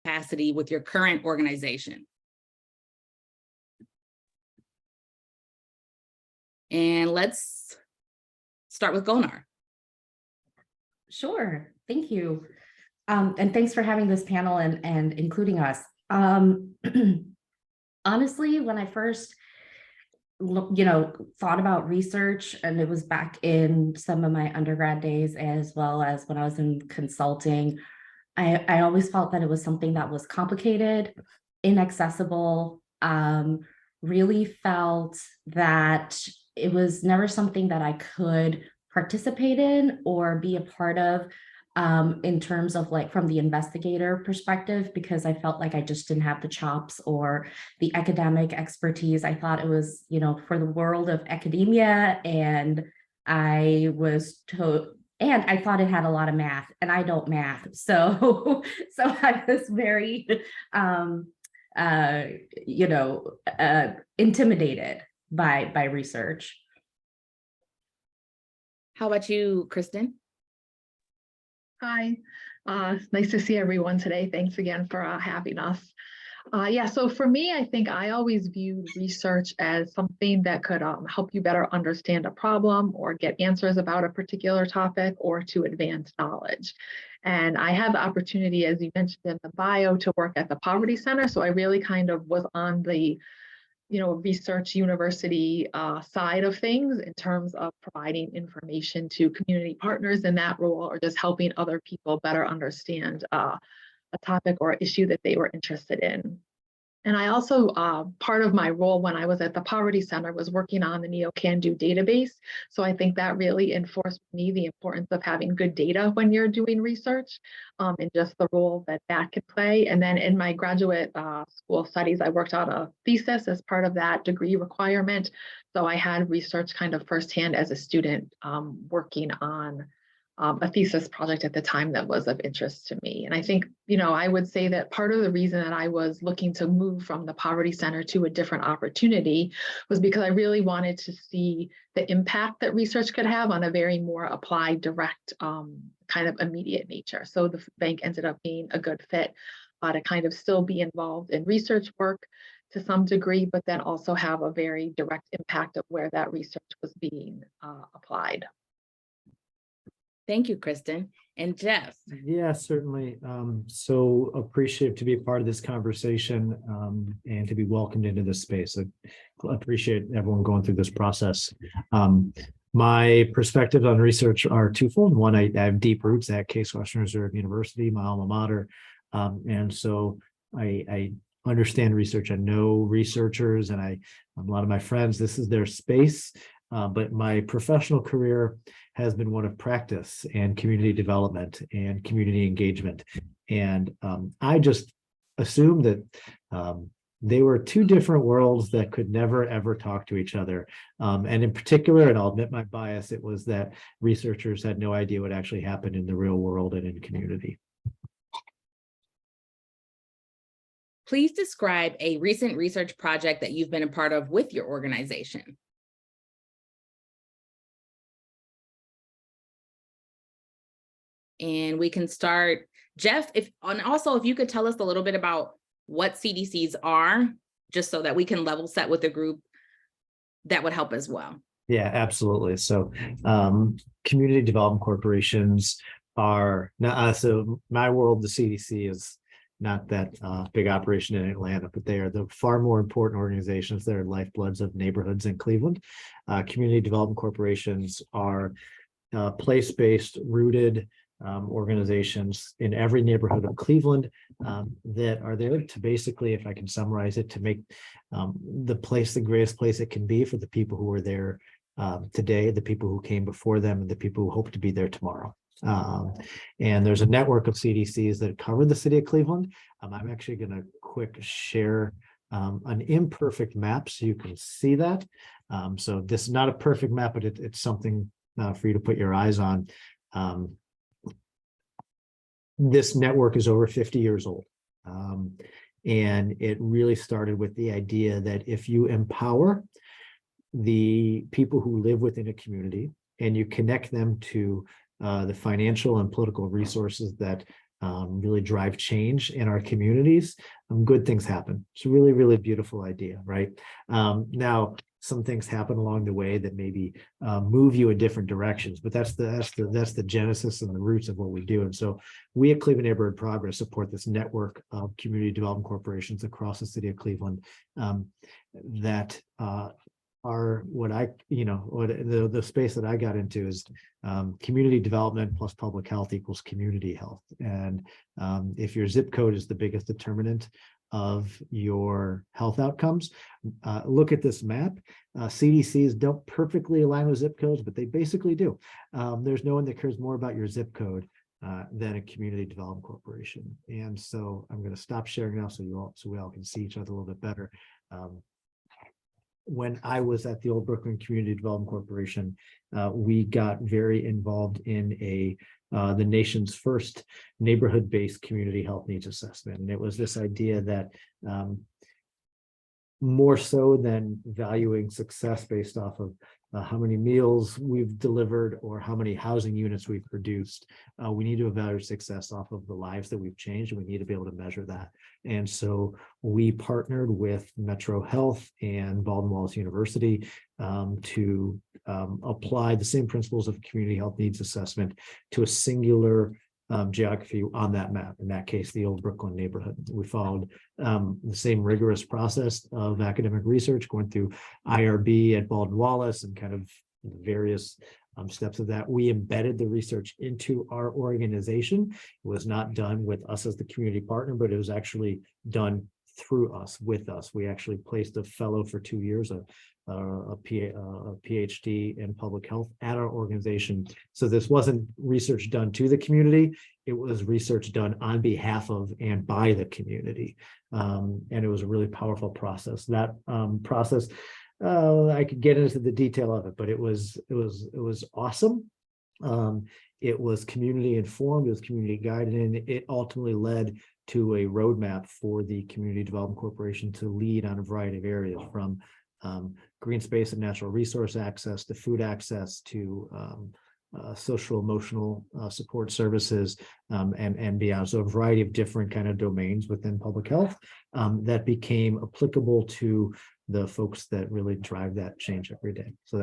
capacity with your current organization? And let's start with Golnar. Sure, thank you. And thanks for having this panel and including us. Honestly, when I first thought about research, and it was back in some of my undergrad days, as well as when I was in consulting, I always felt that it was something that was complicated, inaccessible, really felt that it was never something that I could participate in or be a part of, in terms of like from the investigator perspective, because I felt like I just didn't have the chops or the academic expertise. I thought it was, for the world of academia, and I thought it had a lot of math, and I don't math. So I was very, intimidated by research. How about you, Kristen? Hi, nice to see everyone today. Thanks again for having us. So for me, I think I always viewed research as something that could help you better understand a problem or get answers about a particular topic or to advance knowledge. And I had the opportunity, as you mentioned in the bio, to work at the Poverty Center. So I really kind of was on the research university side of things in terms of providing information to community partners in that role, or just helping other people better understand a topic or issue that they were interested in. And I also, part of my role when I was at the Poverty Center was working on the NeoCanDo database. So I think that really enforced me the importance of having good data when you're doing research, and just the role that can play. And then in my graduate school studies, I worked out a thesis as part of that degree requirement. So I had research kind of firsthand as a student, working on a thesis project at the time that was of interest to me. And I think, I would say that part of the reason that I was looking to move from the Poverty Center to a different opportunity was because I really wanted to see the impact that research could have on a very more applied, direct, kind of immediate nature. So the food bank ended up being a good fit to kind of still be involved in research work to some degree, but then also have a very direct impact of where that research was being applied. Thank you, Kristen. And Jeff? Yeah, certainly. So appreciative to be a part of this conversation, and to be welcomed into this space. I appreciate everyone going through this process. My perspectives on research are twofold. One, I have deep roots at Case Western Reserve University, my alma mater. And so I understand research. I know researchers, and a lot of my friends, this is their space. But my professional career has been one of practice and community development and community engagement. And I just assumed that they were two different worlds that could never, ever talk to each other. And in particular, and I'll admit my bias, it was that researchers had no idea what actually happened in the real world and in community. Please describe a recent research project that you've been a part of with your organization. And we can start, Jeff, if you could tell us a little bit about what CDCs are, just so that we can level set with the group, that would help as well. Yeah, absolutely. So community development corporations are not, so my world, the CDC is not that big operation in Atlanta, but they are the far more important organizations. They're lifebloods of neighborhoods in Cleveland. Community development corporations are place-based, rooted organizations in every neighborhood of Cleveland that are there to basically, if I can summarize it, to make the place the greatest place it can be for the people who are there today, the people who came before them, and the people who hope to be there tomorrow. And there's a network of CDCs that cover the city of Cleveland. I'm actually going to quick share an imperfect map so you can see that. So this is not a perfect map, but it's something for you to put your eyes on. This network is over 50 years old. And it really started with the idea that if you empower the people who live within a community and you connect them to the financial and political resources that really drive change in our communities, good things happen. It's a really, really beautiful idea, right? Now, some things happen along the way that maybe move you in different directions, but that's the genesis and the roots of what we do. And so we at Cleveland Neighborhood Progress support this network of community development corporations across the city of Cleveland that are what the space that I got into is community development plus public health equals community health. And if your zip code is the biggest determinant of your health outcomes, look at this map. CDCs don't perfectly align with zip codes, but they basically do. There's no one that cares more about your zip code than a community development corporation. And so I'm going to stop sharing now so we all can see each other a little bit better. When I was at the Old Brooklyn Community Development Corporation, we got very involved in the nation's first neighborhood-based community health needs assessment. And it was this idea that more so than valuing success based off of how many meals we've delivered or how many housing units we've produced, we need to evaluate success off of the lives that we've changed, and we need to be able to measure that. And so we partnered with Metro Health and Baldwin Wallace University to apply the same principles of community health needs assessment to a singular geography on that map, in that case, the Old Brooklyn neighborhood. We followed the same rigorous process of academic research, going through IRB at Baldwin Wallace and kind of various steps of that. We embedded the research into our organization. It was not done with us as the community partner, but it was actually done through us, with us. We actually placed a fellow for 2 years, a PhD in public health at our organization. So this wasn't research done to the community, it was research done on behalf of and by the community. And it was a really powerful process. That process, I could get into the detail of it, but it was awesome. It was community informed, it was community guided, and it ultimately led to a roadmap for the Community Development Corporation to lead on a variety of areas, from green space and natural resource access to food access to social emotional support services and beyond. So a variety of different kind of domains within public health that became applicable to the folks that really drive that change every day. So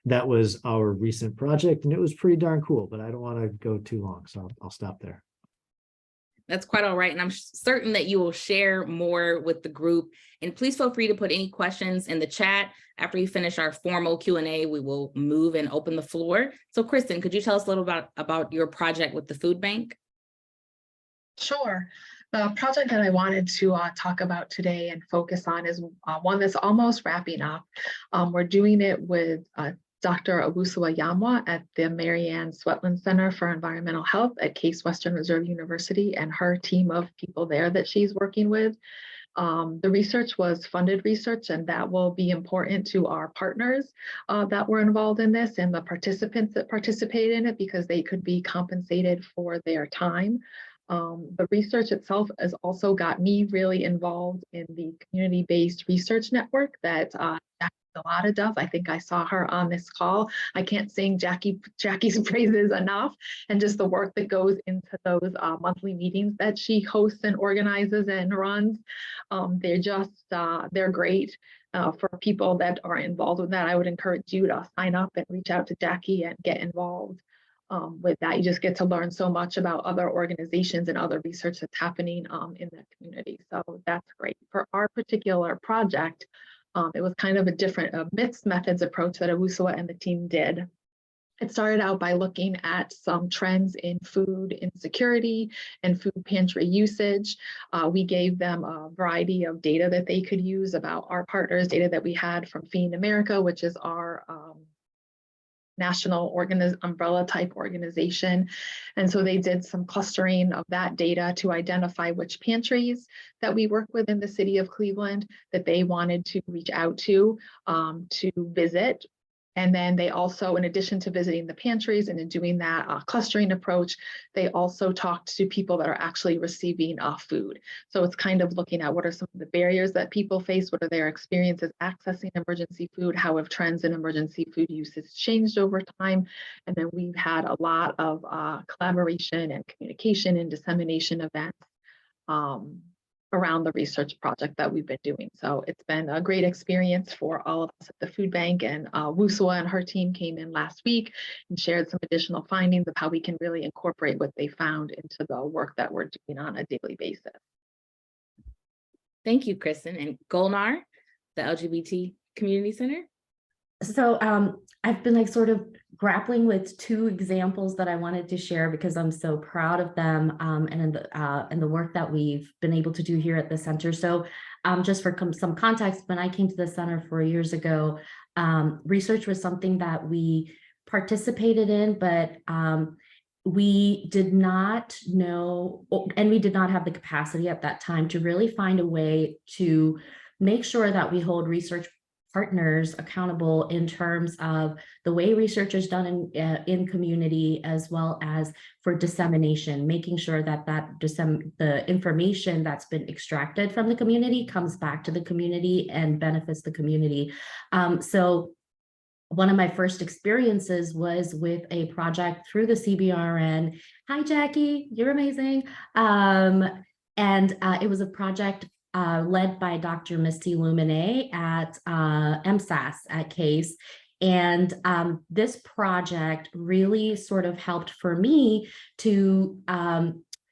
that was our recent project, and it was pretty darn cool, but I don't want to go too long, so I'll stop there. That's quite all right. And I'm certain that you will share more with the group. And please feel free to put any questions in the chat. After we finish our formal Q&A, we will move and open the floor. So Kristen, could you tell us a little about your project with the food bank? Sure. The project that I wanted to talk about today and focus on is one that's almost wrapping up. We're doing it with Dr. Owusu Yamwa at the Mary Ann Swetland Center for Environmental Health at Case Western Reserve University and her team of people there that she's working with. The research was funded research, and that will be important to our partners that were involved in this and the participants that participate in it, because they could be compensated for their time. The research itself has also got me really involved in the community-based research network that Delata does. I think I saw her on this call. I can't sing Jackie's praises enough, and just the work that goes into those monthly meetings that she hosts and organizes and runs. They're great for people that are involved with that. I would encourage you to sign up and reach out to Jackie and get involved with that. You just get to learn so much about other organizations and other research that's happening in that community. So that's great. For our particular project, it was kind of a different mixed methods approach that Owusu and the team did. It started out by looking at some trends in food insecurity and food pantry usage. We gave them a variety of data that they could use about our partners, data that we had from Feeding America, which is our national umbrella type organization. And so they did some clustering of that data to identify which pantries that we work with in the city of Cleveland that they wanted to reach out to visit And then they also, in addition to visiting the pantries and in doing that clustering approach, they also talked to people that are actually receiving food. So it's kind of looking at what are some of the barriers that people face, what are their experiences accessing emergency food, how have trends in emergency food usage changed over time. And then we've had a lot of collaboration and communication and dissemination events around the research project that we've been doing. So it's been a great experience for all of us at the food bank, and Wusua and her team came in last week and shared some additional findings of how we can really incorporate what they found into the work that we're doing on a daily basis. Thank you, Kristen. And Golnar, the LGBT Community Center. So I've been like sort of grappling with two examples that I wanted to share because I'm so proud of them and in the work that we've been able to do here at the center. So just for some context, when I came to the center 4 years ago, research was something that we participated in, but we did not know, and we did not have the capacity at that time to really find a way to make sure that we hold research partners accountable in terms of the way research is done in community, as well as for dissemination, making sure that the information that's been extracted from the community comes back to the community and benefits the community. So one of my first experiences was with a project through the CBRN. Hi, Jackie, you're amazing. And it was a project led by Dr. Misty Lumine at MSAS at CASE. And this project really sort of helped for me to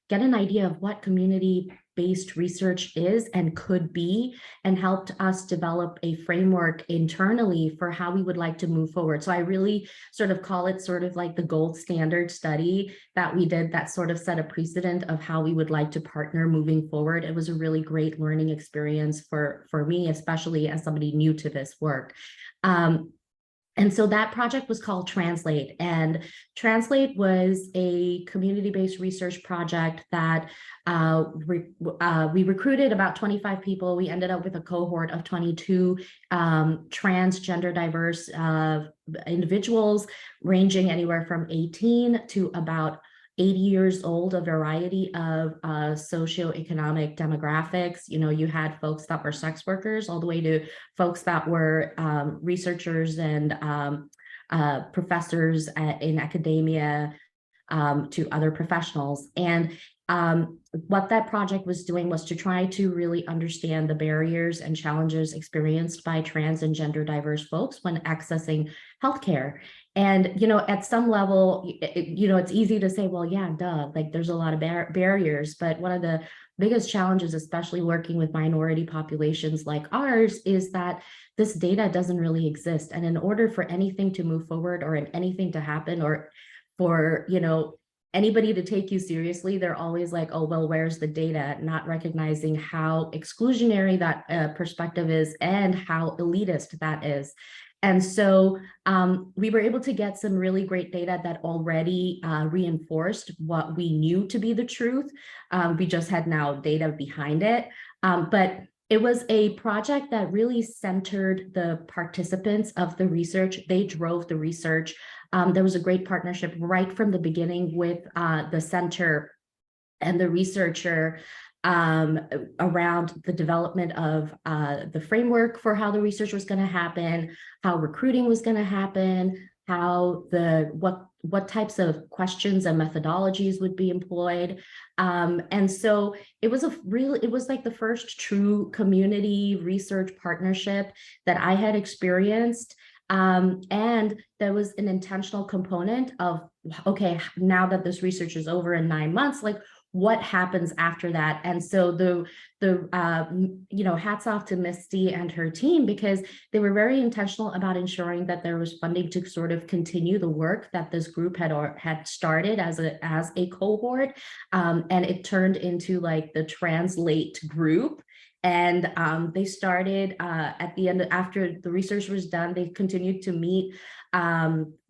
get an idea of what community-based research is and could be, and helped us develop a framework internally for how we would like to move forward. So I really sort of call it sort of like the gold standard study that we did that sort of set a precedent of how we would like to partner moving forward. It was a really great learning experience for me, especially as somebody new to this work. And so that project was called Translate, and Translate was a community-based research project that we recruited about 25 people. We ended up with a cohort of 22 transgender diverse individuals ranging anywhere from 18 to about 80 years old, a variety of socioeconomic demographics. You know, you had folks that were sex workers all the way to folks that were researchers and professors in academia, to other professionals. And what that project was doing was to try to really understand the barriers and challenges experienced by trans and gender diverse folks when accessing healthcare. And, you know, at some level, you know, it's easy to say, well, yeah, duh, like there's a lot of barriers. But one of the biggest challenges, especially working with minority populations like ours, is that this data doesn't really exist. And in order for anything to move forward or anything to happen, or for, you know, anybody to take you seriously, they're always like, oh, well, where's the data? Not recognizing how exclusionary that perspective is and how elitist that is. And so we were able to get some really great data that already reinforced what we knew to be the truth. We just had now data behind it. But it was a project that really centered the participants of the research. They drove the research. There was a great partnership right from the beginning with the center and the researcher around the development of the framework for how the research was going to happen, how recruiting was going to happen, how what types of questions and methodologies would be employed. And so it was like the first true community research partnership that I had experienced. And there was an intentional component of, okay, now that this research is over in 9 months, like what happens after that? And so you know, hats off to Misty and her team, because they were very intentional about ensuring that there was funding to sort of continue the work that this group had started as a cohort. And it turned into like the Translate group. And they started at the end, after the research was done, they continued to meet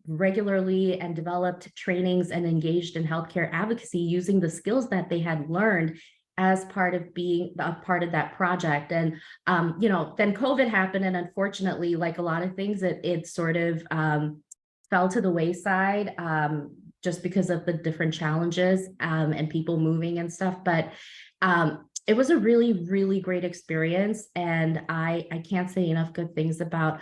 regularly and developed trainings and engaged in healthcare advocacy using the skills that they had learned as part of being a part of that project. And, you know, then COVID happened. And unfortunately, like a lot of things, it sort of fell to the wayside just because of the different challenges and people moving and stuff. But it was a really, really great experience. And I can't say enough good things about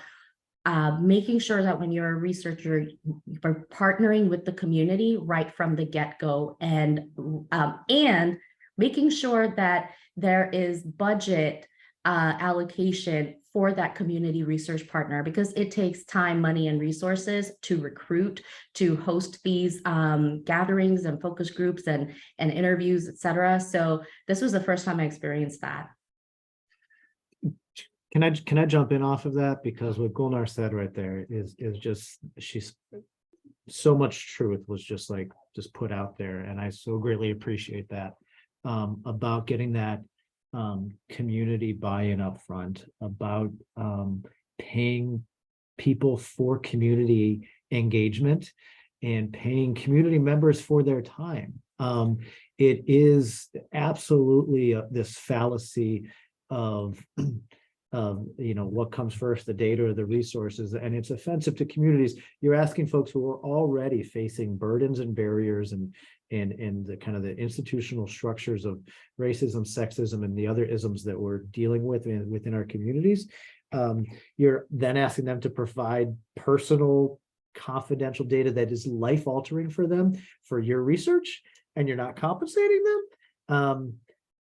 making sure that when you're a researcher, you're partnering with the community right from the get-go, and making sure that there is budget allocation for that community research partner, because it takes time, money, and resources to recruit, to host these gatherings and focus groups and interviews, et cetera. So this was the first time I experienced that. Can I jump in off of that? Because what Gulnar said right there is just, she's so much truth was just put out there. And I so greatly appreciate that about getting that community buy-in up front, about paying people for community engagement and paying community members for their time. It is absolutely this fallacy of you know, what comes first, the data or the resources, and it's offensive to communities. You're asking folks who are already facing burdens and barriers and the kind of the institutional structures of racism, sexism, and the other isms that we're dealing with within our communities. You're then asking them to provide personal, confidential data that is life-altering for them for your research, and you're not compensating them.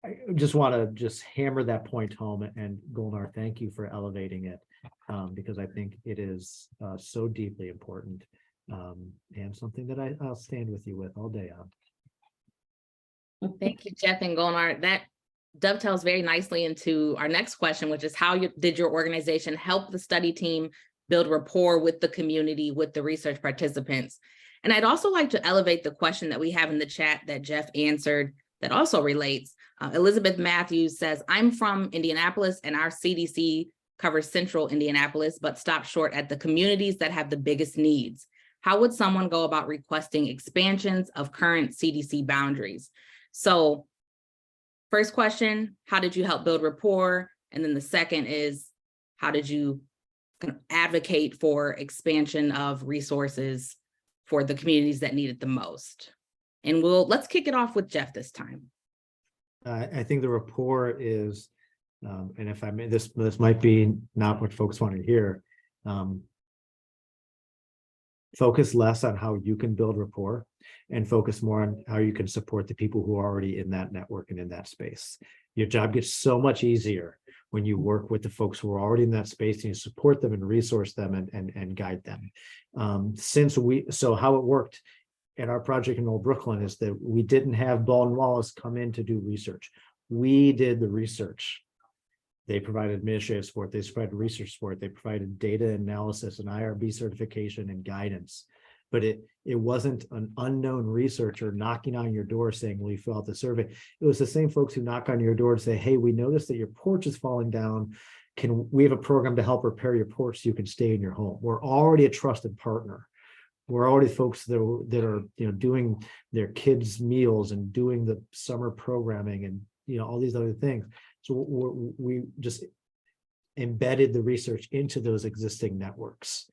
I just want to hammer that point home, and Gulnar, thank you for elevating it, because I think it is so deeply important and something that I'll stand with you with all day on. Thank you, Jeff and Gulnar. That dovetails very nicely into our next question, which is how did your organization help the study team build rapport with the community, with the research participants? And I'd also like to elevate the question that we have in the chat that Jeff answered that also relates. Elizabeth Matthews says, I'm from Indianapolis and our CDC covers central Indianapolis, but stops short at the communities that have the biggest needs. How would someone go about requesting expansions of current CDC boundaries? So first question, how did you help build rapport? And then the second is, how did you kind of advocate for expansion of resources for the communities that need it the most? And let's kick it off with Jeff this time. I think the rapport is, and if I may, this might be not what folks want to hear. Focus less on how you can build rapport and focus more on how you can support the people who are already in that network and in that space. Your job gets so much easier when you work with the folks who are already in that space and you support them and resource them and guide them. So how it worked at our project in Old Brooklyn is that we didn't have Baldwin Wallace come in to do research. We did the research. They provided administrative support, they provided research support, they provided data analysis and IRB certification and guidance. But it wasn't an unknown researcher knocking on your door saying, will you fill out the survey? It was the same folks who knock on your door and say, hey, we noticed that your porch is falling down. We have a program to help repair your porch so you can stay in your home. We're already a trusted partner. We're already folks that are doing their kids' meals and doing the summer programming and all these other things. So we just embedded the research into those existing networks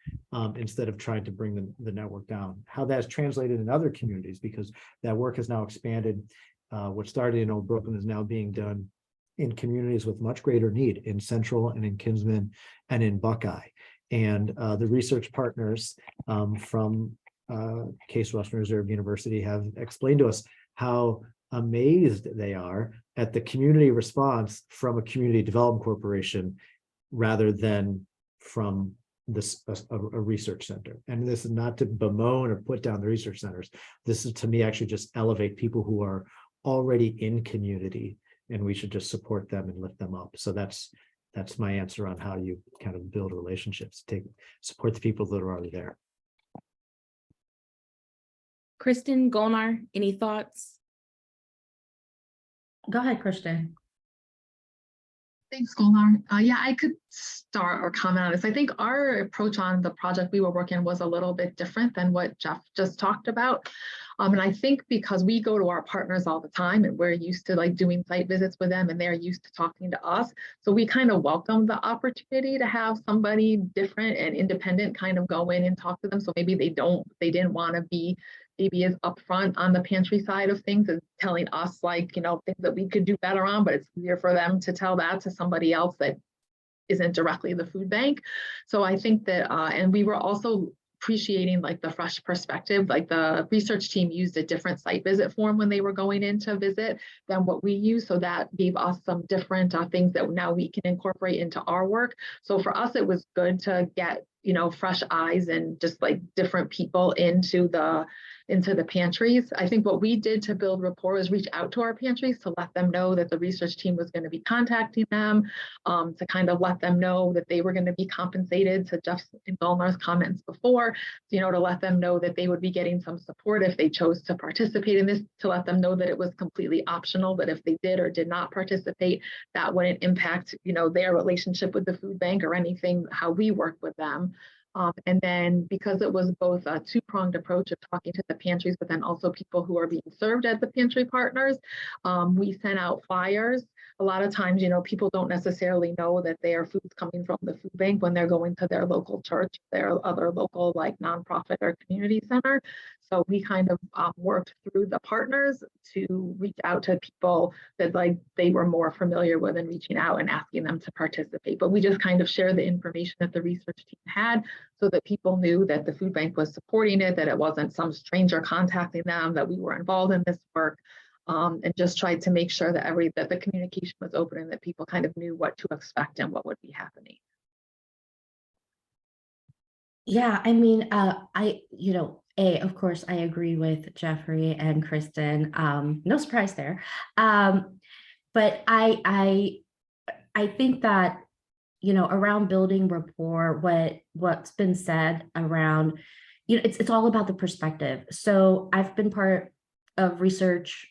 instead of trying to bring the network down. How that's translated in other communities, because that work has now expanded. What started in Old Brooklyn is now being done in communities with much greater need in Central and in Kinsman and in Buckeye. And the research partners from Case Western Reserve University have explained to us how amazed they are at the community response from a community development corporation rather than from a research center. And this is not to bemoan or put down the research centers. This is, to me, actually just elevate people who are already in community, and we should just support them and lift them up. So that's my answer on how you kind of build relationships, support the people that are already there. Kristen, Gulnar, any thoughts? Go ahead, Kristen. Thanks, Golnar. Yeah, I could start or comment on this. I think our approach on the project we were working was a little bit different than what Jeff just talked about. And I think because we go to our partners all the time and we're used to like doing site visits with them and they're used to talking to us. So we kind of welcome the opportunity to have somebody different and independent kind of go in and talk to them. So maybe they didn't want to be maybe as upfront on the pantry side of things as telling us like, you know, things that we could do better on, but it's easier for them to tell that to somebody else that isn't directly the food bank. So I think that, and we were also appreciating like the fresh perspective, like the research team used a different site visit form when they were going in to visit than what we use. So that gave us some different things that now we can incorporate into our work. So for us, it was good to get, you know, fresh eyes and just like different people into the pantries. I think what we did to build rapport was reach out to our pantries to let them know that the research team was going to be contacting them, to kind of let them know that they were going to be compensated, to Jeff and Golnar's comments before, you know, to let them know that they would be getting some support if they chose to participate in this, to let them know that it was completely optional, that if they did or did not participate, that wouldn't impact, you know, their relationship with the food bank or anything, how we work with them. And then because it was both a two-pronged approach of talking to the pantries, but then also people who are being served as the pantry partners, we sent out flyers. A lot of times, you know, people don't necessarily know that their food's coming from the food bank when they're going to their local church, their other local like nonprofit or community center. So we kind of worked through the partners to reach out to people that like they were more familiar with and reaching out and asking them to participate. But we just kind of share the information that the research team had so that people knew that the food bank was supporting it, that it wasn't some stranger contacting them, that we were involved in this work, and just tried to make sure that that the communication was open and that people kind of knew what to expect and what would be happening. Yeah, I mean, of course, I agree with Jeffrey and Kristen. No surprise there. But I think that, you know, around building rapport, what's been said around, you know, it's all about the perspective. So I've been part of research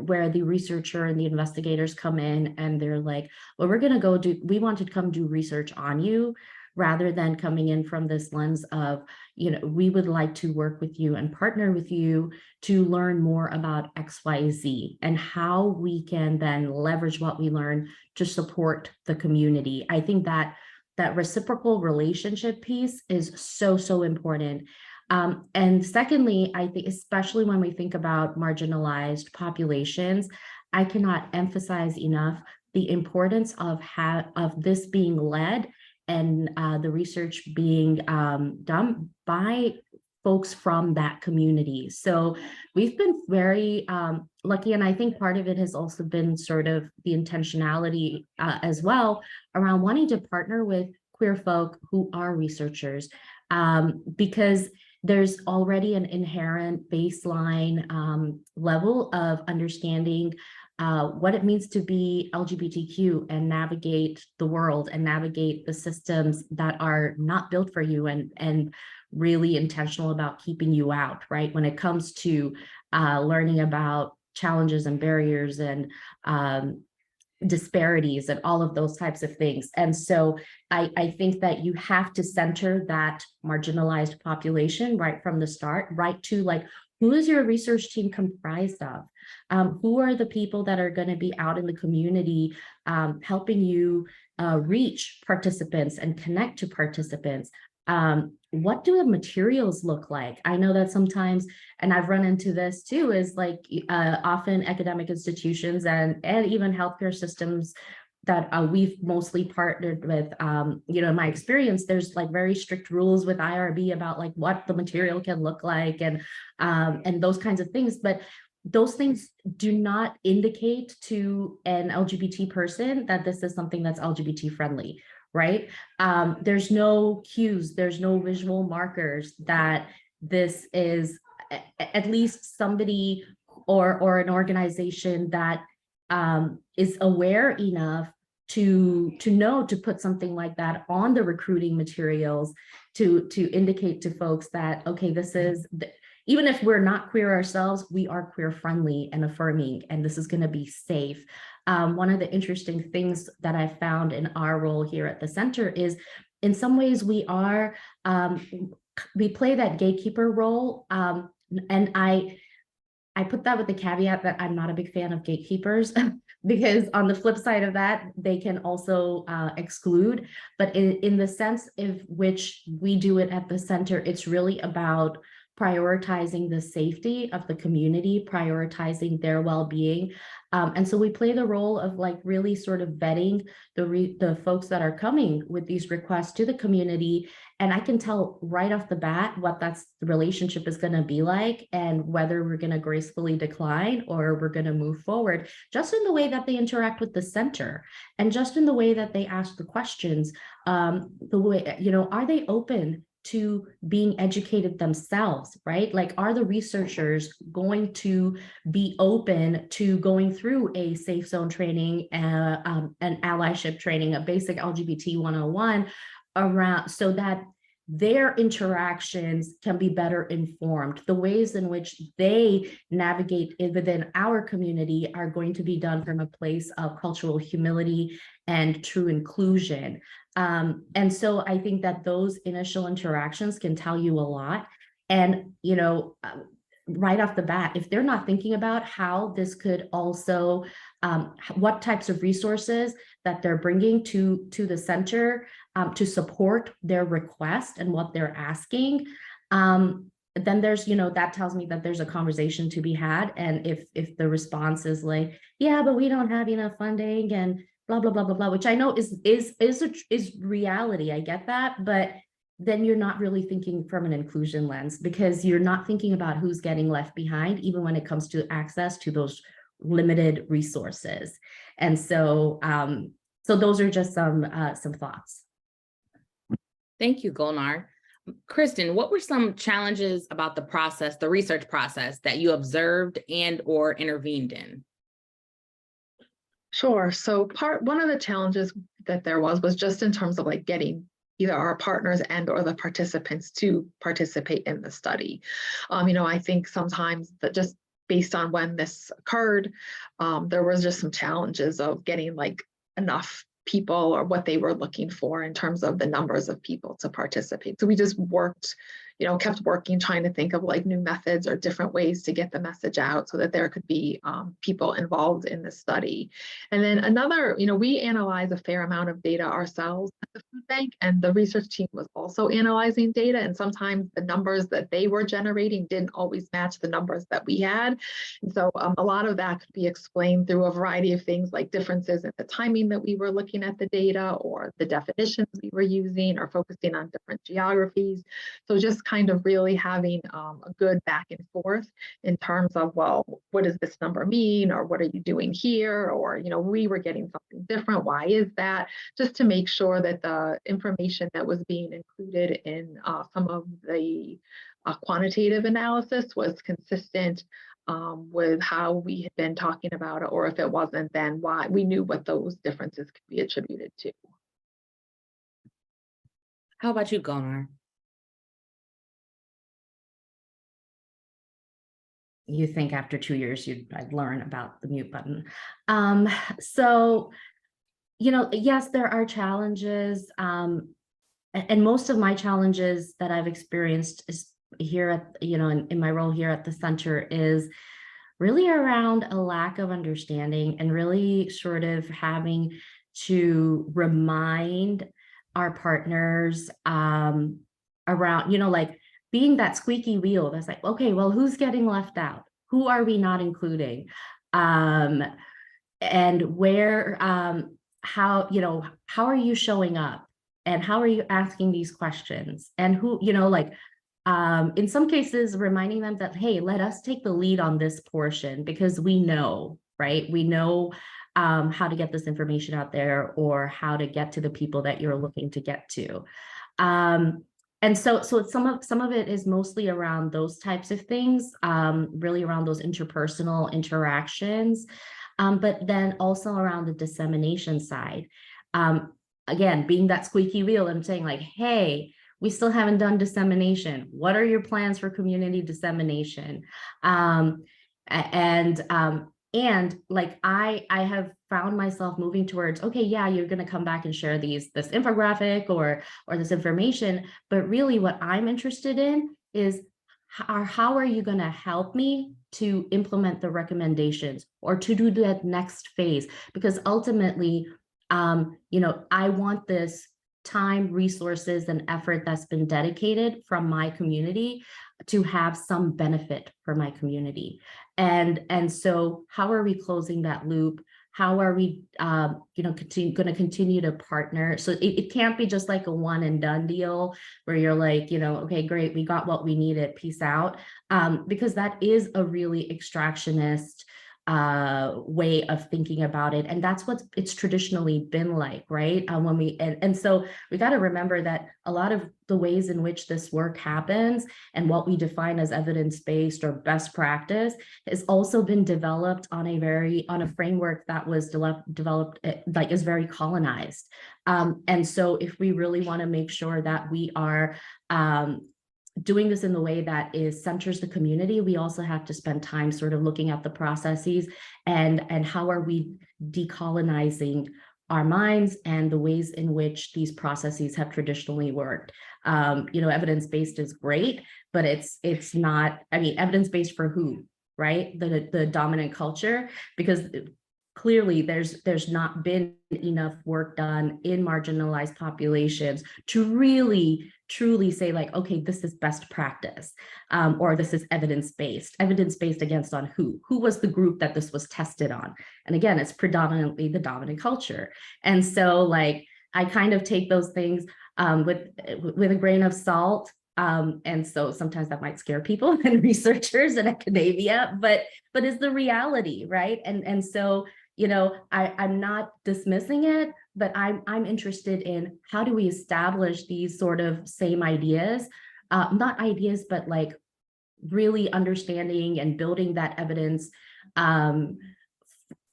where the researcher and the investigators come in and they're like, well, we want to come do research on you, rather than coming in from this lens of, you know, we would like to work with you and partner with you to learn more about XYZ and how we can then leverage what we learn to support the community. I think that reciprocal relationship piece is so important. And secondly, I think, especially when we think about marginalized populations, I cannot emphasize enough the importance of this being led and the research being done by folks from that community. So we've been very lucky, and I think part of it has also been sort of the intentionality as well around wanting to partner with queer folk who are researchers, because there's already an inherent baseline level of understanding what it means to be LGBTQ and navigate the world and navigate the systems that are not built for you and really intentional about keeping you out, right? When it comes to learning about challenges and barriers and disparities and all of those types of things. And so I think that you have to center that marginalized population right from the start, right to like, who is your research team comprised of? Who are the people that are going to be out in the community helping you reach participants and connect to participants? What do the materials look like? I know that sometimes, and I've run into this too, is like often academic institutions and even healthcare systems that we've mostly partnered with, in my experience, there's like very strict rules with IRB about like what the material can look like and those kinds of things. But those things do not indicate to an LGBT person that this is something that's LGBT friendly, right? There's no cues, there's no visual markers that this is at least somebody or an organization that is aware enough to know to put something like that on the recruiting materials to indicate to folks that, okay, this is, even if we're not queer ourselves, we are queer friendly and affirming, and this is going to be safe. one of the interesting things that I found in our role here at the center is, in some ways, we play that gatekeeper role, and I put that with the caveat that I'm not a big fan of gatekeepers because on the flip side of that, they can also exclude. But in the sense of which we do it at the center, it's really about prioritizing the safety of the community, prioritizing their well-being. And so we play the role of like really sort of vetting the folks that are coming with these requests to the community. And I can tell right off the bat what the relationship is going to be like, and whether we're going to gracefully decline or we're going to move forward, just in the way that they interact with the center, and just in the way that they ask the questions. The way, are they open to being educated themselves, right? Like, are the researchers going to be open to going through a safe zone training, an allyship training, a basic LGBT 101 around, so that their interactions can be better informed? The ways in which they navigate within our community are going to be done from a place of cultural humility and true inclusion. And so I think that those initial interactions can tell you a lot. And, right off the bat, if they're not thinking about how this could also, what types of resources that they're bringing to the center to support their request and what they're asking, then there's, that tells me that there's a conversation to be had. And if the response is like, yeah, but we don't have enough funding and blah, blah, blah, blah, blah, which I know is reality. I get that, but then you're not really thinking from an inclusion lens, because you're not thinking about who's getting left behind, even when it comes to access to those limited resources. And so, so those are just some thoughts. Thank you, Golnar. Kristen, what were some challenges about the process, the research process, that you observed and or intervened in? Sure. So one of the challenges that there was just in terms of like getting either our partners and or the participants to participate in the study. I think sometimes that just based on when this occurred, there was just some challenges of getting like enough people or what they were looking for in terms of the numbers of people to participate. So we just worked, kept working, trying to think of like new methods or different ways to get the message out so that there could be people involved in the study. And then another, we analyze a fair amount of data ourselves at the food bank, and the research team was also analyzing data. And sometimes the numbers that they were generating didn't always match the numbers that we had. And so a lot of that could be explained through a variety of things, like differences in the timing that we were looking at the data, or the definitions we were using, or focusing on different geographies. So just kind of really having a good back and forth in terms of, well, what does this number mean? Or what are you doing here? Or, we were getting something different. Why is that? Just to make sure that the information that was being included in some of the quantitative analysis was consistent with how we had been talking about it, or if it wasn't, then why. We knew what those differences could be attributed to. How about you, Golnar? You think after 2 years I'd learn about the mute button. So, yes, there are challenges. And most of my challenges that I've experienced is here at, in my role here at the center, is really around a lack of understanding, and really sort of having to remind our partners around, like being that squeaky wheel that's like, okay, well, who's getting left out? Who are we not including? And where, how are you showing up? And how are you asking these questions? And who, in some cases, reminding them that, hey, let us take the lead on this portion, because we know, right? We know how to get this information out there, or how to get to the people that you're looking to get to. And so some of it is mostly around those types of things, really around those interpersonal interactions, but then also around the dissemination side. Again, being that squeaky wheel and saying like, hey, we still haven't done dissemination. What are your plans for community dissemination? And like I have found myself moving towards, okay, yeah, you're going to come back and share this infographic or this information, but really what I'm interested in is how are you going to help me to implement the recommendations or to do that next phase? Because ultimately, I want this time, resources, and effort that's been dedicated from my community to have some benefit for my community. And so how are we closing that loop? How are we, going to continue to partner? So it can't be just like a one and done deal where you're like, okay, great, we got what we needed, peace out. Because that is a really extractionist way of thinking about it, and that's what it's traditionally been like, right? And so we got to remember that a lot of the ways in which this work happens and what we define as evidence-based or best practice has also been developed on a framework that was developed like is very colonized. And so if we really want to make sure that we are doing this in the way that centers the community, we also have to spend time sort of looking at the processes and how are we decolonizing our minds and the ways in which these processes have traditionally worked. Evidence-based is great, but it's not, evidence-based for who, right? The dominant culture, because clearly there's not been enough work done in marginalized populations to really truly say like, okay, this is best practice, or this is evidence-based against on who was the group that this was tested on. And again, it's predominantly the dominant culture. And so like, I kind of take those things with a grain of salt. And so sometimes that might scare people and researchers and academia, but it's the reality, right? And so, I'm not dismissing it, but I'm interested in how do we establish these sort of same ideas, not ideas, but like really understanding and building that evidence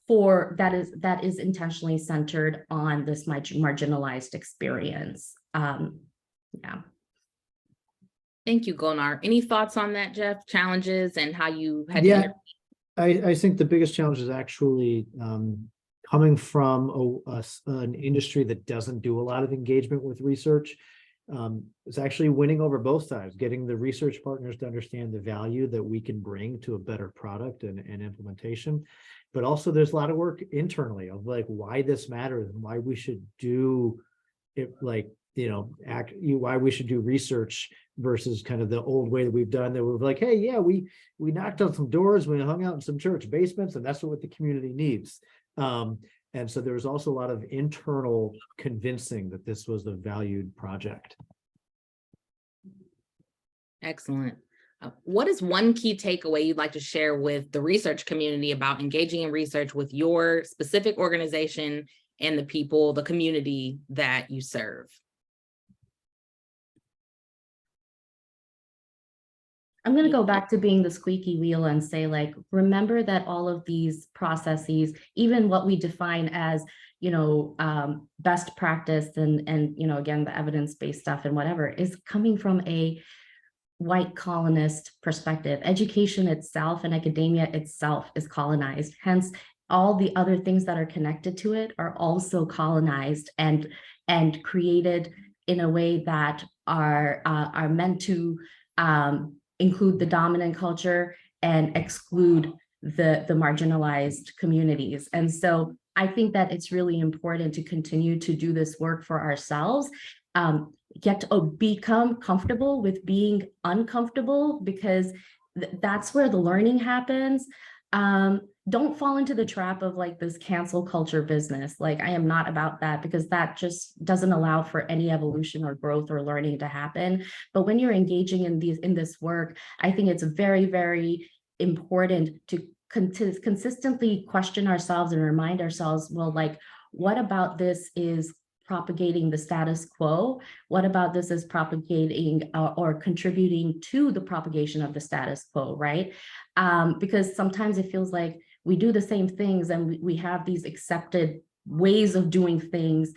for that is intentionally centered on this marginalized experience. Yeah. Thank you, Golnar. Any thoughts on that, Jeff? Challenges and how you had Yeah. to I think the biggest challenge is actually coming from an industry that doesn't do a lot of engagement with research. It's actually winning over both sides, getting the research partners to understand the value that we can bring to a better product and implementation. But also there's a lot of work internally of like why this matters and why we should do it, like, why we should do research versus kind of the old way that we've done that. We're like, hey, yeah, we knocked on some doors, we hung out in some church basements, and that's what the community needs. And so there was also a lot of internal convincing that this was a valued project. Excellent. What is one key takeaway you'd like to share with the research community about engaging in research with your specific organization and the people, the community that you serve? I'm going to go back to being the squeaky wheel and say, like, remember that all of these processes, even what we define as, best practice and again, the evidence-based stuff and whatever is coming from a white colonist perspective. Education itself and academia itself is colonized. Hence, all the other things that are connected to it are also colonized and created in a way that are meant to include the dominant culture and exclude the marginalized communities. And so I think that it's really important to continue to do this work for ourselves, get to become comfortable with being uncomfortable, because that's where the learning happens. Don't fall into the trap of like this cancel culture business. Like, I am not about that, because that just doesn't allow for any evolution or growth or learning to happen. But when you're engaging in this work, I think it's very, very important to consistently question ourselves and remind ourselves, well, like, what about this is propagating the status quo? What about this is propagating or contributing to the propagation of the status quo, right? Because sometimes it feels like we do the same things and we have these accepted ways of doing things,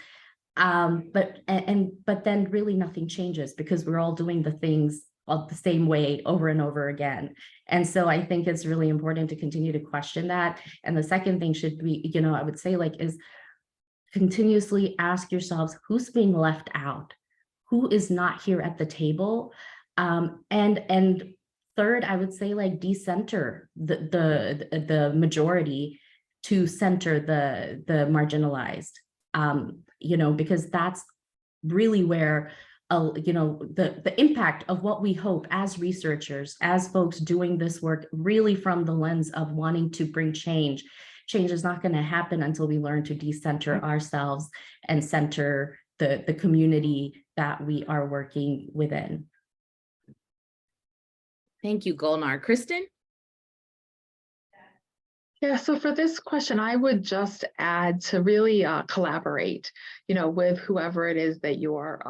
but then really nothing changes because we're all doing the things the same way over and over again. And so I think it's really important to continue to question that. And the second thing should be, I would say like is continuously ask yourselves who's being left out, who is not here at the table. And third, I would say like decenter the majority to center the marginalized, because that's really where the impact of what we hope as researchers, as folks doing this work, really from the lens of wanting to bring change. Change is not going to happen until we learn to decenter ourselves and center the community that we are working within. Thank you, Golnar. Kristen? Yeah, so for this question, I would just add to really collaborate, with whoever it is that you're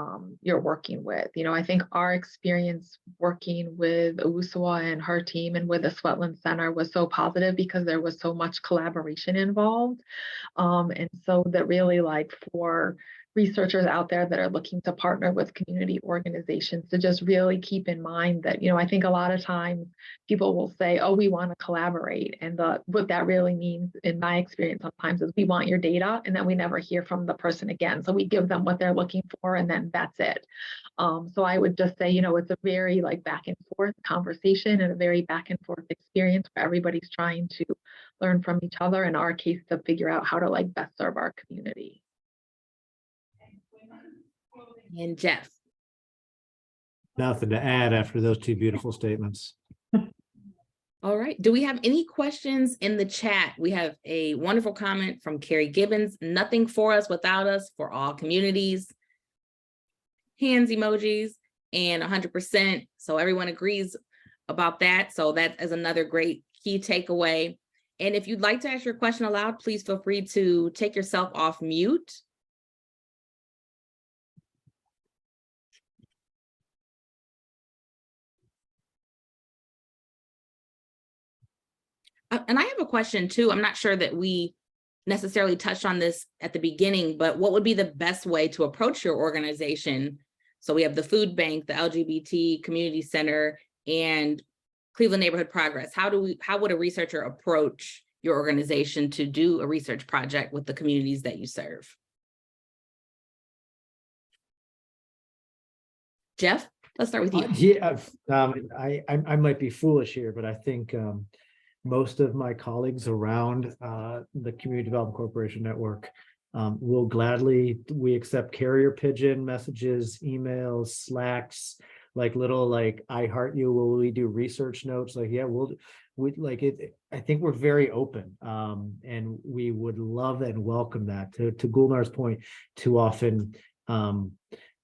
working with. I think our experience working with Owusuwa and her team and with the Sweatland Center was so positive because there was so much collaboration involved. And so that really for researchers out there that are looking to partner with community organizations to just really keep in mind that, I think a lot of times people will say, oh, we want to collaborate. And what that really means in my experience sometimes is we want your data and then we never hear from the person again. So we give them what they're looking for and then that's it. So I would just say, it's a very back and forth conversation and a very back and forth experience where everybody's trying to learn from each other, in our case, to figure out how to best serve our community. And Jeff? Nothing to add after those two beautiful statements. All right. Do we have any questions in the chat? We have a wonderful comment from Carrie Gibbons. Nothing for us without us for all communities. Hands emojis and 100%. So everyone agrees about that. So that is another great key takeaway. And if you'd like to ask your question aloud, please feel free to take yourself off mute. And I have a question too. I'm not sure that we necessarily touched on this at the beginning, but what would be the best way to approach your organization? So we have the Food Bank, the LGBT Community Center, and Cleveland Neighborhood Progress. How would a researcher approach your organization to do a research project with the communities that you serve? Jeff, let's start with you. Yeah, I might be foolish here, but I think most of my colleagues around the Community Development Corporation Network we accept carrier pigeon messages, emails, Slacks, little I heart you, will we do research notes? I think we're very open, and we would love and welcome that. To Gulnar's point, too often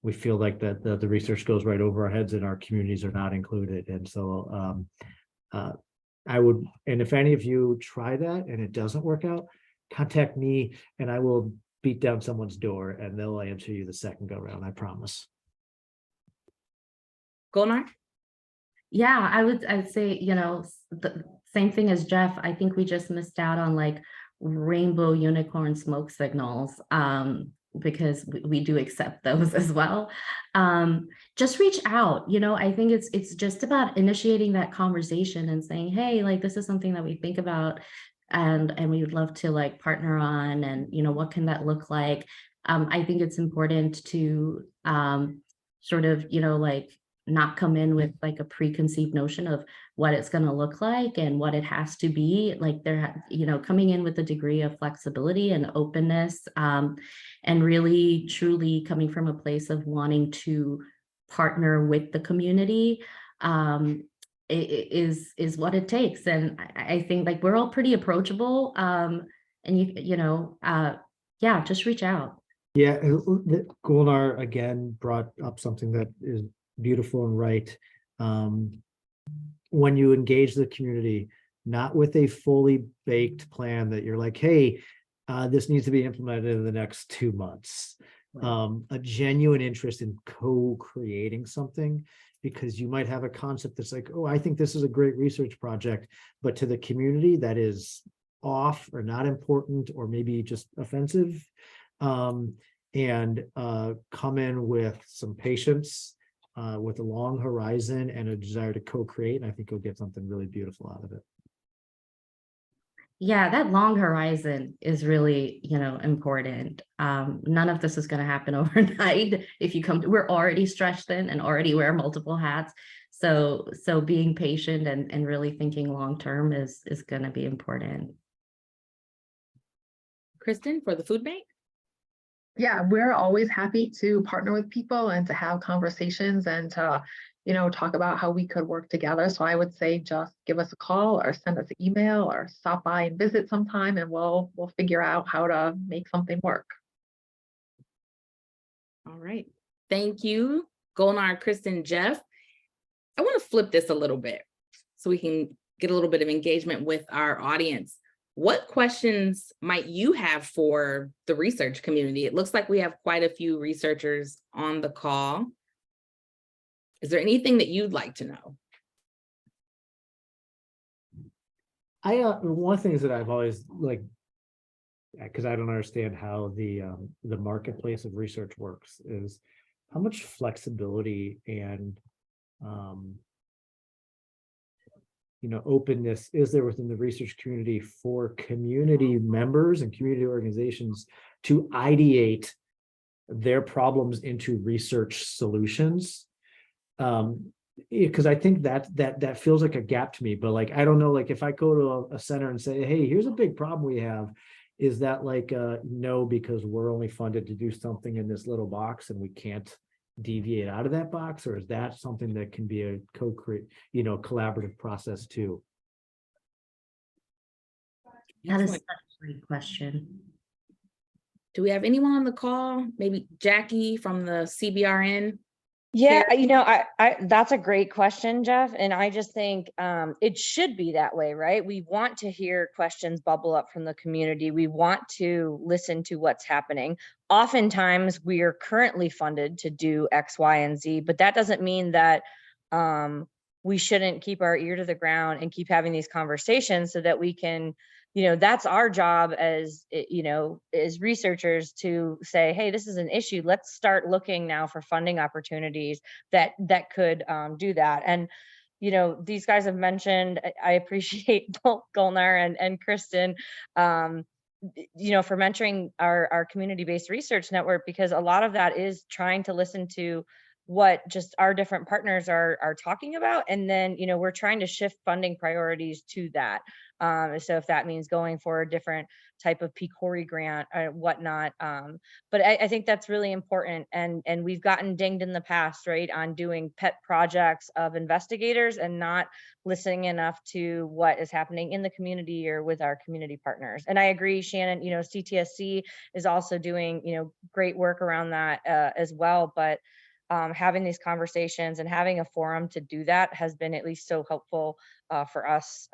we feel like that the research goes right over our heads and our communities are not included. And so and if any of you try that and it doesn't work out, contact me and I will beat down someone's door and they'll answer you the second go round, I promise. Golnar? Yeah, I'd say, the same thing as Jeff. I think we just missed out on rainbow unicorn smoke signals, because we do accept those as well. Just reach out. I think it's just about initiating that conversation and saying, hey, this is something that we think about and we would love to partner on, and what can that look like? I think it's important to sort of not come in with a preconceived notion of what it's going to look like and what it has to be. Coming in with a degree of flexibility and openness, and really truly coming from a place of wanting to partner with the community is what it takes. And I think we're all pretty approachable, and yeah, just reach out. Yeah, Gulnar again brought up something that is beautiful and right. When you engage the community, not with a fully baked plan that you're hey, this needs to be implemented in the next 2 months. Right. A genuine interest in co-creating something, because you might have a concept that's oh, I think this is a great research project, but to the community that is off or not important or maybe just offensive. And come in with some patience with a long horizon and a desire to co-create. And I think you'll get something really beautiful out of it. Yeah, that long horizon is really, important. None of this is going to happen overnight. If you come, we're already stretched thin and already wear multiple hats. So being patient and really thinking long term is going to be important. Kristen, for the food bank? Yeah, we're always happy to partner with people and to have conversations and to, talk about how we could work together. So I would say just give us a call or send us an email or stop by and visit sometime, and we'll figure out how to make something work. All right. Thank you, Golnar, Kristen, Jeff. I want to flip this a little bit so we can get a little bit of engagement with our audience. What questions might you have for the research community? It looks like we have quite a few researchers on the call. Is there anything that you'd like to know? One of the things that I've always because I don't understand how the marketplace of research works, is how much flexibility and openness is there within the research community for community members and community organizations to ideate their problems into research solutions. Because I think that feels like a gap to me, but I don't know, if I go to a center and say, hey, here's a big problem we have, is that no, because we're only funded to do something in this little box and we can't deviate out of that box? Or is that something that can be a collaborative process too? That is such a great question. Do we have anyone on the call? Maybe Jackie from the CBRN? Yeah, I that's a great question, Jeff. And I just think it should be that way, right? We want to hear questions bubble up from the community. We want to listen to what's happening. Oftentimes we are currently funded to do X, Y, and Z, but that doesn't mean that we shouldn't keep our ear to the ground and keep having these conversations so that we can, that's our job as, as researchers to say, hey, this is an issue. Let's start looking now for funding opportunities that could do that. And, these guys have mentioned, I appreciate both Golnar and Kristen, for mentoring our community-based research network, because a lot of that is trying to listen to what just our different partners are talking about. And then, we're trying to shift funding priorities to that. So if that means going for a different type of PCORI grant or whatnot. But I think that's really important. And we've gotten dinged in the past, right, on doing pet projects of investigators and not listening enough to what is happening in the community or with our community partners. And I agree, Shannon, CTSC is also doing, great work around that as well. But having these conversations and having a forum to do that has been at least so helpful for us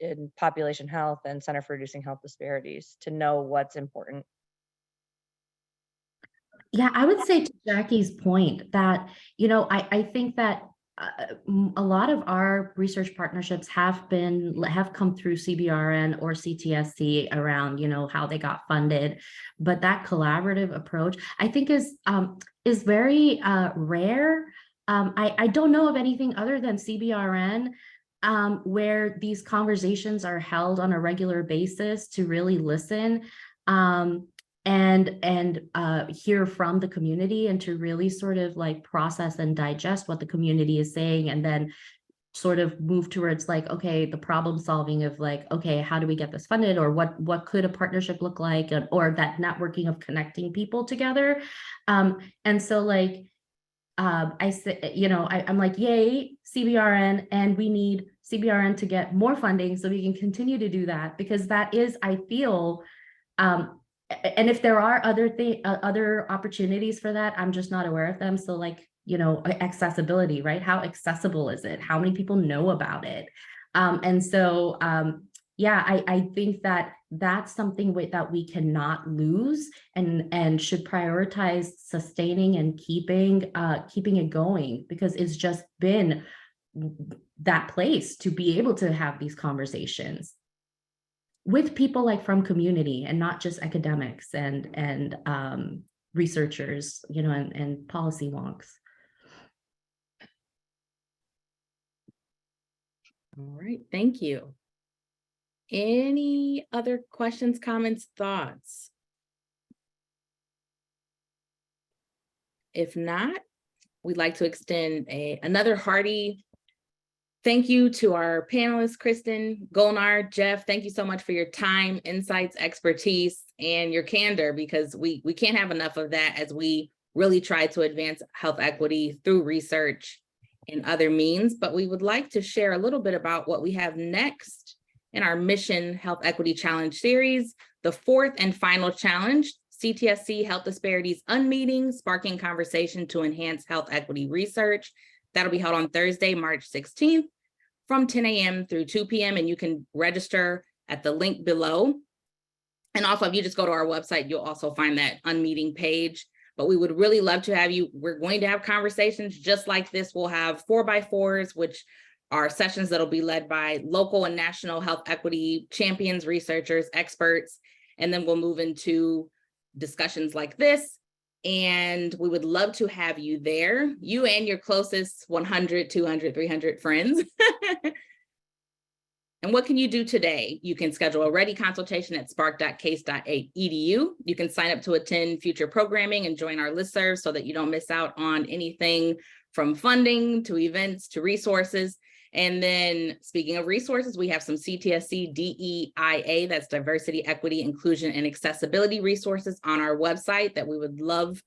in population health and Center for Reducing Health Disparities to know what's important. Yeah, I would say to Jackie's point that, I think that a lot of our research partnerships have come through CBRN or CTSC around, how they got funded. But that collaborative approach, I think is very rare. I don't know of anything other than CBRN where these conversations are held on a regular basis to really listen and hear from the community and to really sort of process and digest what the community is saying, and then sort of move towards okay, the problem solving of okay, how do we get this funded, or what could a partnership look like, or that networking of connecting people together. And so I say, I'm yay, CBRN, and we need CBRN to get more funding so we can continue to do that, because that is, I feel, and if there are other opportunities for that, I'm just not aware of them. So accessibility, right? How accessible is it? How many people know about it? And so, yeah, I think that that's something that we cannot lose and should prioritize sustaining and keeping it going, because it's just been that place to be able to have these conversations with people from community and not just academics and researchers, and policy wonks. All right, thank you. Any other questions, comments, thoughts? If not, we'd like to extend another hearty thank you to our panelists, Kristen, Golnar, Jeff. Thank you so much for your time, insights, expertise, and your candor, because we can't have enough of that as we really try to advance health equity through research and other means. But we would like to share a little bit about what we have next in our Mission Health Equity Challenge series, the fourth and final challenge, CTSC Health Disparities Unmeeting, Sparking Conversation to Enhance Health Equity Research. That'll be held on Thursday, March 16th from 10 a.m. through 2 p.m. And you can register at the link below. And also, if you just go to our website, you'll also find that unmeeting page. But we would really love to have you. We're going to have conversations just like this. We'll have 4x4s, which are sessions that'll be led by local and national health equity champions, researchers, experts. And then we'll move into discussions like this. And we would love to have you there, you and your closest 100, 200, 300 friends. And what can you do today? You can schedule a ready consultation at spark.case.edu. You can sign up to attend future programming and join our listserv so that you don't miss out on anything from funding to events to resources. And then speaking of resources, we have some CTSC DEIA, that's diversity, equity, inclusion, and accessibility resources on our website that we would love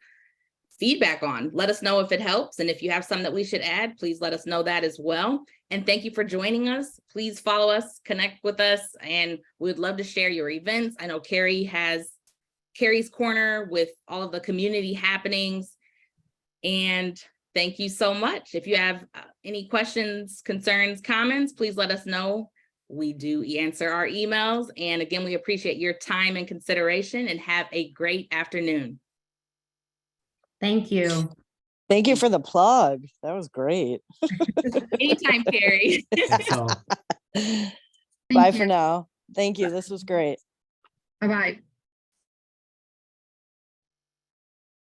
feedback on. Let us know if it helps. And if you have some that we should add, please let us know that as well. And thank you for joining us. Please follow us, connect with us, and we would love to share your events. I know Carrie has Carrie's Corner with all of the community happenings. And thank you so much. If you have any questions, concerns, comments, please let us know. We do answer our emails. And again, we appreciate your time and consideration, and have a great afternoon. Thank you. Thank you for the plug. That was great. Anytime, Carrie. So Bye for now. Thank you. This was great. Bye-bye.